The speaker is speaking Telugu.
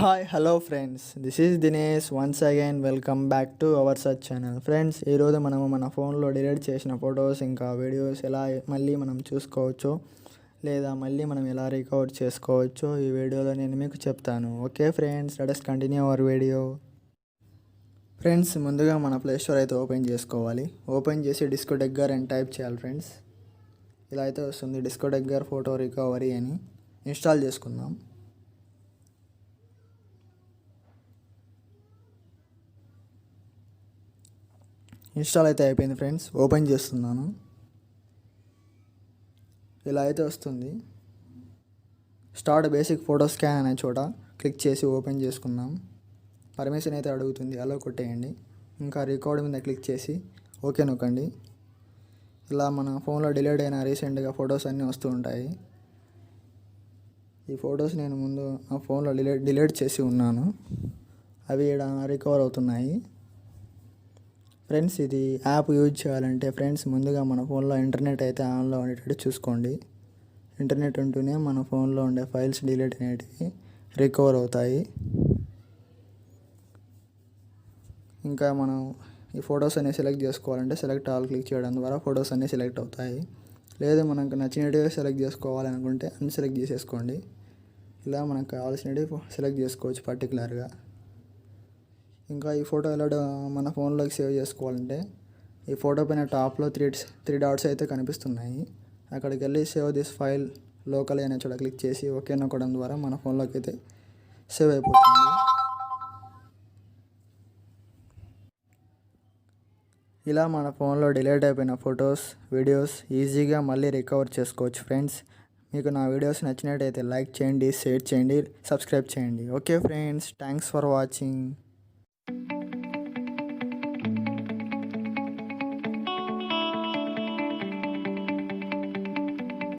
Hi hello friends, this is Dinesh. Once again welcome back to our search channel. Friends, ఈరోజు మనము మన ఫోన్లో డిలీట్ చేసిన ఫొటోస్ ఇంకా వీడియోస్ ఎలా మళ్ళీ మనం చూసుకోవచ్చో లేదా మళ్ళీ మనం ఎలా రికవర్ చేసుకోవచ్చో ఈ వీడియోలో నేను మీకు చెప్తాను. Okay friends, let us continue our video. Friends, ముందుగా మన ప్లే స్టోర్ అయితే ఓపెన్ చేసుకోవాలి. ఓపెన్ చేసి డిస్కోడెగ్గర్ అని టైప్ చేయాలి. ఫ్రెండ్స్, ఇలా అయితే వస్తుంది డిస్కోడెగ్గర్ ఫోటో రికవరీ అని. ఇన్స్టాల్ చేసుకుందాం. ఇన్స్టాల్ అయితే అయిపోయింది ఫ్రెండ్స్. ఓపెన్ చేస్తున్నాను. ఇలా అయితే వస్తుంది. స్టార్ట్ బేసిక్ ఫోటో స్కాన్ అనే చోట క్లిక్ చేసి ఓపెన్ చేసుకుందాం. పర్మిషన్ అయితే అడుగుతుంది, అలో కొట్టేయండి. ఇంకా రికార్డ్ మీద క్లిక్ చేసి ఓకే నొక్కండి. ఇలా మన ఫోన్లో డిలీట్ అయిన రీసెంట్గా ఫొటోస్ అన్నీ వస్తూ ఉంటాయి. ఈ ఫొటోస్ నేను ముందు నా ఫోన్లో డిలీట్ చేసి ఉన్నాను. అవి ఇక్కడ రికవర్ అవుతున్నాయి. ఫ్రెండ్స్, ఇది యాప్ యూజ్ చేయాలంటే ఫ్రెండ్స్ ముందుగా మన ఫోన్లో ఇంటర్నెట్ అయితే ఆన్లో ఉండేటట్టు చూసుకోండి. ఇంటర్నెట్ ఉంటూనే మన ఫోన్లో ఉండే ఫైల్స్ డిలీట్ అనేటివి రికవర్ అవుతాయి. ఇంకా మనం ఈ ఫొటోస్ అన్ని సెలెక్ట్ చేసుకోవాలంటే సెలెక్ట్ ఆల్ క్లిక్ చేయడం ద్వారా ఫొటోస్ అన్నీ సెలెక్ట్ అవుతాయి. లేదు మనకు నచ్చినట్టుగా సెలెక్ట్ చేసుకోవాలనుకుంటే అన్సెలెక్ట్ చేసేసుకోండి. ఇలా మనకు కావాల్సినవి సెలెక్ట్ చేసుకోవచ్చు పర్టికులర్గా. ఇంకా ఈ ఫోటో ఎలా మన ఫోన్లోకి సేవ్ చేసుకోవాలంటే ఈ ఫోటో పైన టాప్లో త్రీ డాట్స్ అయితే కనిపిస్తున్నాయి. అక్కడికి వెళ్ళి సేవ్ దిస్ ఫైల్ లోకల్ అనే చోట క్లిక్ చేసి ఓకే నొక్కడం ద్వారా మన ఫోన్లోకి అయితే సేవ్ అయిపోతుంది. ఇలా మన ఫోన్లో డిలీట్ అయిపోయిన ఫొటోస్, వీడియోస్ ఈజీగా మళ్ళీ రికవర్ చేసుకోవచ్చు. ఫ్రెండ్స్, మీకు నా వీడియోస్ నచ్చినట్టయితే లైక్ చేయండి, షేర్ చేయండి, సబ్స్క్రైబ్ చేయండి. Okay friends, thanks for watching.